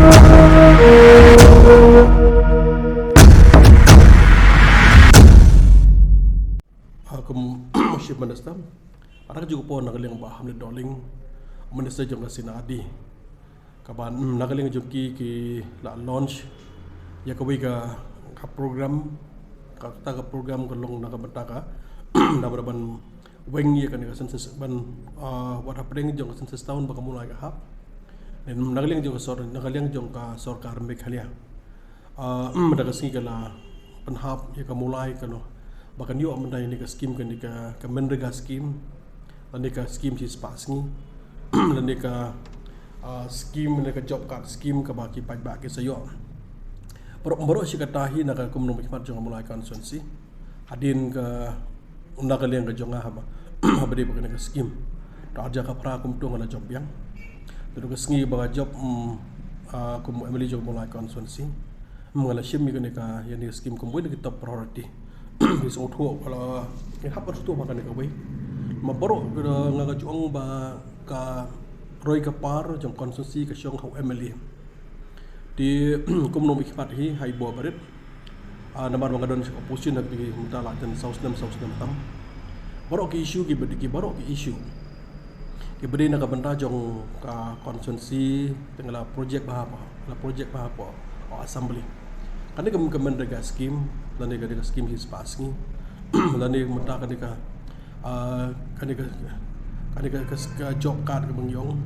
Aku masih menastam. Ada juga pun nagaling baham le doling menasta jong sinadi. Kaban nagaling jong ki la launch ya kawi ka program ka program ka long nakabantaka na ban weng ye kan ka sensus ban what happening jong sensus tahun baka mulai ka hap. Dan nagaling jong ka sarkar Meghalaya. Madagasing kala penhap ya ka mulai kalo bahkan yo amandai ni ka scheme kan ni ka Menrega scheme dan ni ka scheme si spasngi dan ni ka scheme ni ka job card scheme ka baki pajak ke sayo boro si katahi na ka kumno mikmat jong mulai konsensi adin ka unda ka liang ka jonga haba habade bahkan ka scheme raja ka pra kum tu ngala job yang tu ka sngi ba job kum emily jong mulai konsensi mengala shim ni ka yani scheme kum ni top priority isong tuo kalau hapar tu makan ka wei maboro ngaga juang ba ka roi ka par jong konsensi ka syong hau emily di kumnom ikpat hi hai bo barit namar mangadon opposition hak di mutala dan saus nam tam boro ki issue ki bedi ki boro ki issue ki bedi na ka benda jong ka konsensi tengala projek ba apa assembly kan ni Menrega scheme dan ni ka scheme his passing dan ni mata kan ni ka job card ka bangyong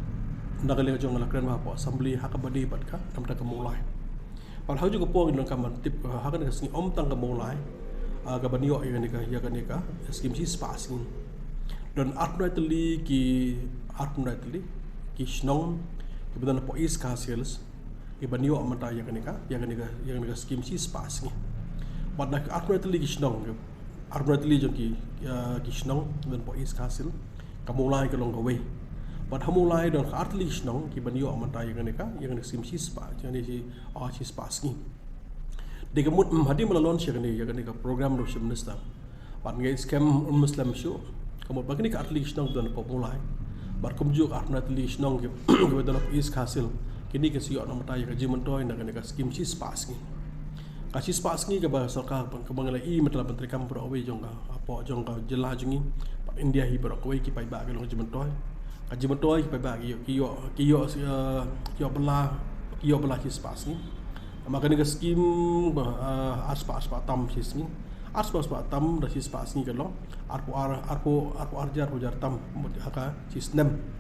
nagaling jong lakran ba po assembly hakabadi pat ka namta ka mulai pal hau juga po ng kaman tip hakan ka singi tang ka mulai ka banyo ya kan ni ka scheme his passing dan ultimately ki snong ki badan po is ka sales ibanyo amata yang ni ka scheme si spas ni but nak ultimately kisnong jong ki snong dan po is kasil kamulai ka long gawe but hamulai don ultimately kisnong ki banyo amata yang ni scheme si spas yang ni si spas ni de gamut hadi melalon siya ni ka program do siya minister but ngai scam muslim show kamut bagni ka ultimately kisnong don po mulai but kumjuk ultimately kisnong ki don po is kasil kini kasi yo na matay ka jimantoy na kanika scheme si spas ni kasi spas ni ka ba sarkar pan ka bangala I matla menteri kam pro away jong ka apo jong ka jela jongi pa India hi pro ko ki pai ba ka long jimantoy ki pai ba ki yo bela si spas ni maka ni ka scheme aspa tam si ni aspa tam da si spas ni ka lo arpo arjar tam haka si snem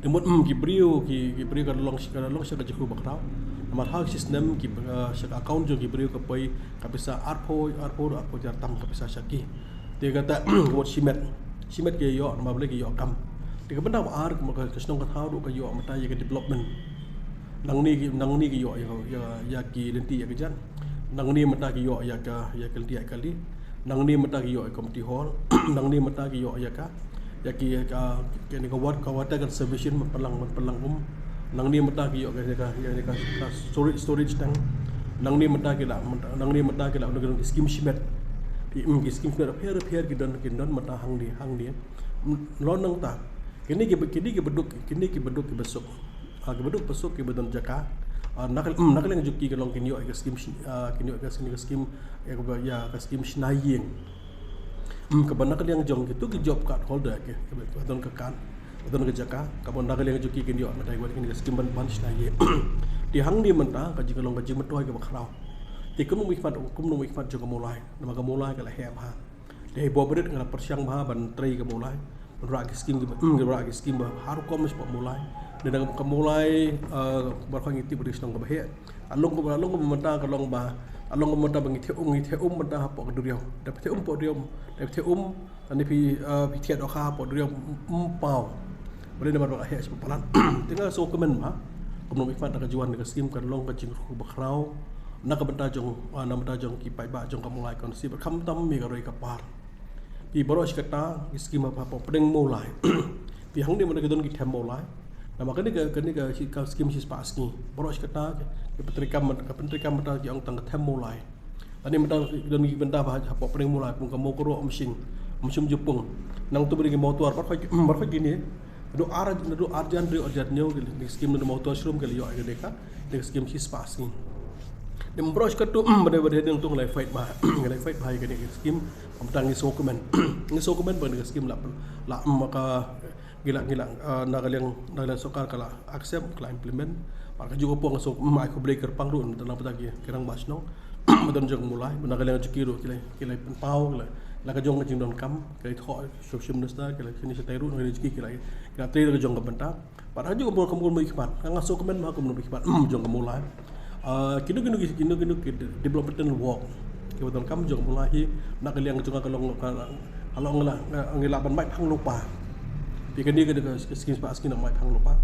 demot Gibrio ka long siya ka jihu bakraw namar hak sistem siya account jo Gibrio ka pay kapisa arpo jar tam kapisa siya ki dia kata what simet ke yo namable ke yo kam dia benda ar ka kasnong ka tharu ka yo mata ya ka development nang ni ke yo ya ki lenti ya ka jan nang ni mata ke yo ya kalti kali nang ni mata ke yo community hall nang ni mata ke yo ya ka ki water conservation pelang nang ni mata ki yo ka storage tank nang ni mata ki la nang scheme shimet ki scheme na repair ki don mata hang di lo nang ta kini ki beduk ki besok ki beduk besok ki bedon jaka nakal yang juki kalong kinyo ka scheme ya ka scheme shnaying kabanak yang jong itu ki job card holder ke don ke jaka kabon nagal yang juki kinyo matai gwa kini scheme ban shnaying di hang di menta ka jikalong ka jimatoy ka bakraw ti kum no mikmat jong mulai nama ka mulai ka la heb ha de bo berit ngala persyang ba ban trei ka mulai ra ki scheme ba haru komis pa mulai dan ka mulai barkhang iti beri snong ka bahe along ko menta ka long ba along mo ta bangi the mata po duriyo dapat po duriyo dapat ani pi tiat okha po duriyo pau boleh dapat ba he palan tinggal so komen ma kumno ikmat ka juan ka scheme kan long ka jing ru bakraw na ka benta jong na mata jong ki pai ba jong ka mulai kon si kham tam mi ka roi ka par pi boro skata scheme apa po pedeng mulai pi hang di mana ka don ki them mulai na makani ka scheme si spas ni boro skata kepenterikan mata yang tang them mulai ani mata don gi benda ba ha po pedeng mulai pun ka mo ko ro mesin Jepang nang tu beri motor par gini do arjan ri arjan nyo ke skim no motor shroom ke yo ke deka de skim chi spas ni dem brosh ka tu bade deng tung lai fight ba ngai fight bhai ke skim amtang ni dokumen ni dokumen ban ke skim la maka gila nagaliang sokar kala accept kala implement maka juga po ngasok mai ko breaker pangruan tanang patagi kirang bas no madon jong mulai nagaliang jukiro kilai pau la ka jong jing don kam kilai tho social minister kilai sini setairu ngai jiki kilai tri ka jong ka benta para juga po kamul mai khmat ngasok komen ma kamul mai khmat jong ka mulai kinu development work ke betul kam jong mulai nagaliang jong ka long along la ngilaban mai phang lupa pi kan dia ke skin spa skin mai phang lupa